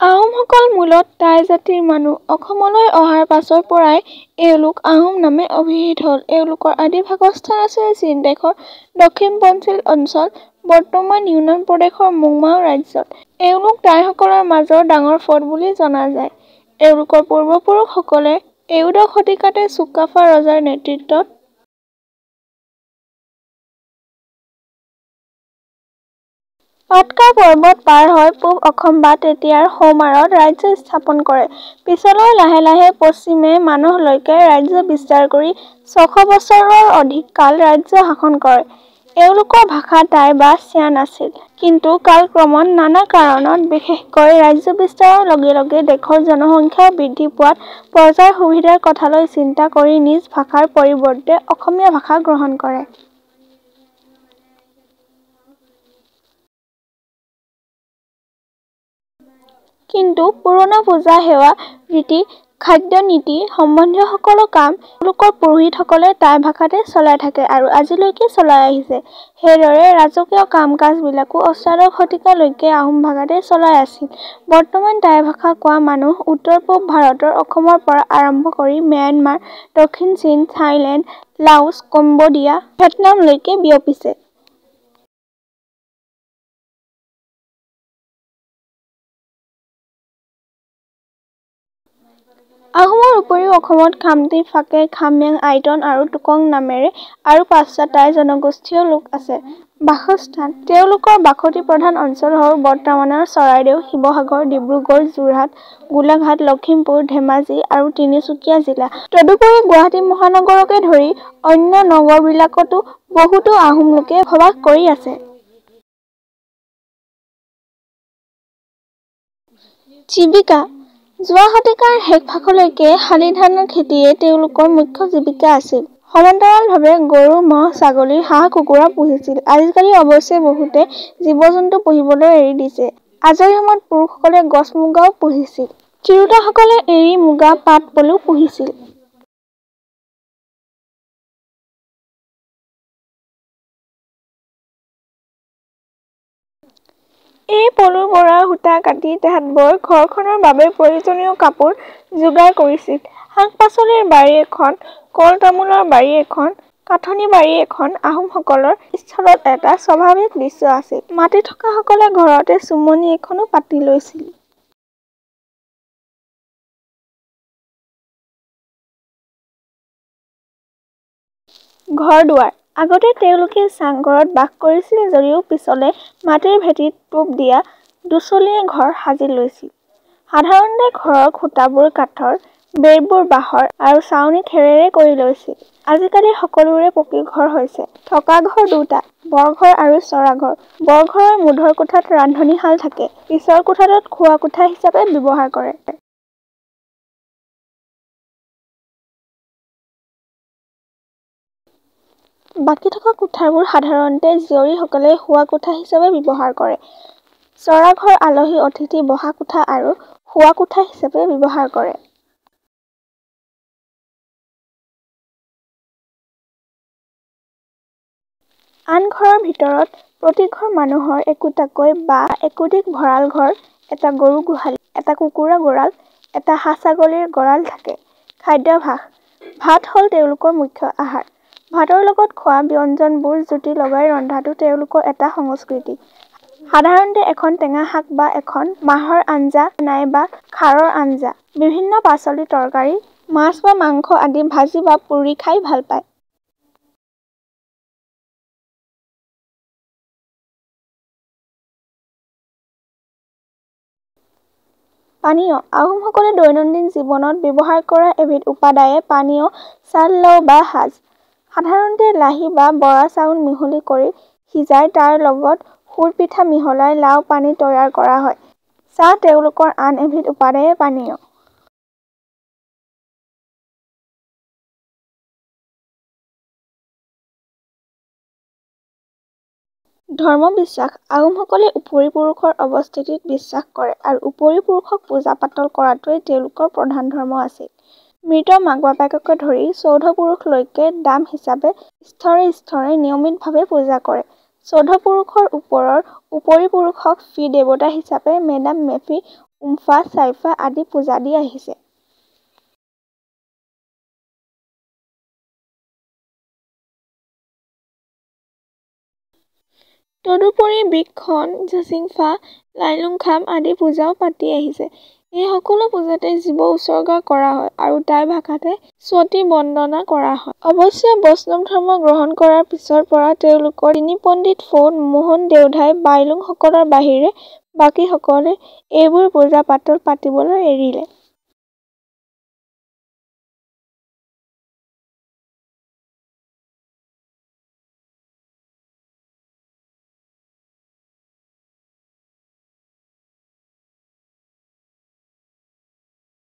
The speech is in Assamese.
আহোমসকল মূলত টাই জাতিৰ মানুহ। অসমলৈ অহাৰ পাছৰ পৰাই এওঁলোক আহোম নামে অভিহিত হ'ল। এওঁলোকৰ আদি বাসস্থান আছিল চীন দেশৰ দক্ষিণ-পশ্চিম অঞ্চল, বৰ্তমান ইউনান প্ৰদেশৰ মুংমাও ৰাজ্যত। এওঁলোক টাইসকলৰ মাজৰ ডাঙৰ ফট বুলি জনা যায়। এওঁলোকৰ পূৰ্বপুৰুষসকলে ত্ৰয়োদশ শতিকাতে চুকাফা ৰজাৰ নেতৃত্বত পাটকাই পৰ্বত পাৰ হৈ পূব অসম বা তেতিয়াৰ সৌমাৰত ৰাজ্য স্থাপন কৰে। পিছলৈ লাহে লাহে পশ্চিমে মানহলৈকে ৰাজ্য বিস্তাৰ কৰি ৬০০ বছৰৰ অধিক কাল ৰাজ্য শাসন কৰে। এওঁলোকৰ ভাষা টাই বা চিয়ান আছিল। কিন্তু কালক্ৰমত নানা কাৰণত, বিশেষকৈ ৰাজ্য বিস্তাৰৰ লগে লগে দেশৰ জনসংখ্যা বৃদ্ধি পোৱাত প্ৰজাৰ সুবিধাৰ কথালৈ চিন্তা কৰি নিজ ভাষাৰ পৰিৱৰ্তে অসমীয়া ভাষা গ্ৰহণ কৰে। কিন্তু পুৰণা পূজা সেৱা ৰীতি খাদ্য নীতি সম্বন্ধীয় সকলো কাম এওঁলোকৰ পুৰোহিতসকলে টাই ভাষাতে চলাই থাকে আৰু আজিলৈকে চলাই আহিছে। সেইদৰে ৰাজকীয় কাম-কাজ বিলাকো অষ্টাদশ শতিকালৈকে আহোম ভাষাতে চলাই আছিল। বৰ্তমান টাই ভাষা কোৱা মানুহ উত্তৰ-পূব ভাৰতৰ অসমৰ পৰা আৰম্ভ কৰি ম্যানমাৰ, দক্ষিণ চীন, থাইলেণ্ড, লাওচ, কম্বোডিয়া, ভিয়েটনামলৈকে বিয়পিছে। আহোমৰ উপৰিও অসমত খামতি, ফাকে, খাময়াং, আইটন আৰু টুকং নামেৰে আৰু ৫টা টাই জনগোষ্ঠীয় লোক আছে। বাসস্থান: তেওঁলোকৰ বাসতি প্ৰধান অঞ্চল হ'ল বৰ্তমানৰ চৰাইদেউ, শিৱসাগৰ, ডিব্ৰুগড়, যোৰহাট, গোলাঘাট, লখিমপুৰ, ধেমাজি আৰু তিনিচুকীয়া জিলা। তদুপৰি গুৱাহাটী মহানগৰকে ধৰি অন্য নগৰবিলাকতো বহুতো আহোম লোকে বসবাস কৰি আছে। জীৱিকা: যোৱা শতিকাৰ শেষভাগলৈকে শালি ধানৰ খেতিয়ে তেওঁলোকৰ মুখ্য জীৱিকা আছিল। সমান্তৰালভাৱে গৰু, ম'হ, ছাগলী, হাঁহ-কুকুৰা পুহিছিল। আজিকালি অৱশ্যে বহুতে জীৱ-জন্তু পুহিবলৈ এৰি দিছে। আজৰি সময়ত পুৰুষসকলে গছ-মুগাও পুহিছিল। তিৰোতাসকলে এৰী, মুগা, পাট, পলু পুহিছিল। এই পলুৰ পৰা সূতা কাটি তাঁত বৈ ঘৰখনৰ বাবে প্ৰয়োজনীয় কাপোৰ যোগাৰ কৰিছিল। শাক-পাচলিৰ বাৰী এখন, কল-তামোলৰ বাৰী এখন, কাঠনি বাৰী এখন আহোমসকলৰ স্থলত এটা স্বাভাৱিক দৃশ্য আছিল। মাটি থকাসকলে ঘৰতে চুমনি এখনো পাতি লৈছিল। ঘৰ-দুৱাৰ: আগতে তেওঁলোকে চাংঘৰত বাস কৰিছিল যদিও পিছলে মাটিৰ ভেটিত টোপ দিয়া দুচলীয়া ঘৰ সাজি লৈছিল। সাধাৰণতে ঘৰৰ খুঁটাবোৰ কাঠৰ, বেৰবোৰ বাঁহৰ আৰু ছাউনি খেৰেৰে কৰি লৈছিল। আজিকালি সকলোৰে পকী ঘৰ হৈছে। থকা ঘৰ দুটা: বৰ-ঘৰ আৰু চৰা-ঘৰ। বৰ-ঘৰৰ মূধৰ কোঠাত ৰান্ধনীশাল থাকে। পিছৰ কোঠাটোত খোৱা কোঠা হিচাপে ব্যৱহাৰ কৰে। বাকী থকা কোঠাবোৰ সাধাৰণতে জীয়ৰীসকলে শোৱা কোঠা হিচাপে ব্যৱহাৰ কৰে। চৰা-ঘৰ আলহী-অতিথি বহা কোঠা আৰু শোৱা কোঠা হিচাপে ব্যৱহাৰ কৰে। আন ঘৰৰ ভিতৰত প্ৰতি ঘৰ মানুহৰ একোটাকৈ বা একোধিক ভঁৰাল ঘৰ, এটা গৰু গোহালি, এটা কুকুৰা গঁড়াল, এটা হাঁহ-ছাগলীৰ গঁড়াল থাকে। খাদ্যাভ্যাস: ভাত হ'ল তেওঁলোকৰ মুখ্য আহাৰ। ভাতৰ লগত খোৱা ব্যঞ্জনবোৰ জুতি লগাই ৰন্ধাটো তেওঁলোকৰ এটা সংস্কৃতি। সাধাৰণতে এখন টেঙা শাক বা এখন মাহৰ আঞ্জা নাইবা খাৰৰ আঞ্জা, বিভিন্ন পাচলি তৰকাৰী, মাছ বা মাংস আদি ভাজি বা পুৰি খাই ভাল পায়। পানীয়: আহোমসকলে দৈনন্দিন জীৱনত ব্যৱহাৰ কৰা এবিধ উপাদায়ে পানীয় চাল লাও বা সাজ। সাধাৰণতে লাহি বা বৰা চাউল মিহলি কৰি সিজাই তাৰ লগত সুৰ পিঠা মিহলাই লাও পানী তৈয়াৰ কৰা হয়। চাহ তেওঁলোকৰ আন এবিধ উপাদেয় পানীয়। ধৰ্ম-বিশ্বাস: আহোমসকলে উপৰি-পুৰুষৰ অৱস্থিতিত বিশ্বাস কৰে আৰু উপৰি-পুৰুষক পূজা-পাতল কৰাটোৱেই তেওঁলোকৰ প্ৰধান ধৰ্ম আছিল। মৃত মাক-বাপেককে ধৰি চৌধ পুৰুষলৈকে দাম হিচাপে স্তৰে স্তৰে নিয়মিতভাৱে পূজা কৰে। চৌধ পুৰুষৰ ওপৰৰ উপৰি-পুৰুষক ফি দেৱতা হিচাপে মেডাম-মে-ফি উমফা, চাইফা আদি পূজা দি আহিছে। তদুপৰি বৃক্ষণ, জাচিংফা, লাইলুংখাম আদি পূজাও পাতি আহিছে। এই সকলো পূজাতে জীৱ উৎসৰ্গা কৰা হয় আৰু টাই ভাষাতে স্তুতি বন্দনা কৰা হয়। অৱশ্যে বৈষ্ণৱ ধৰ্ম গ্ৰহণ কৰাৰ পিছৰ পৰা তেওঁলোকৰ তিনি পণ্ডিত ফোন, মোহন দেওধাই বাইলুং সকলৰ বাহিৰে বাকী সকলে এইবোৰ পূজা পাতল পাতিবলৈ এৰিলে।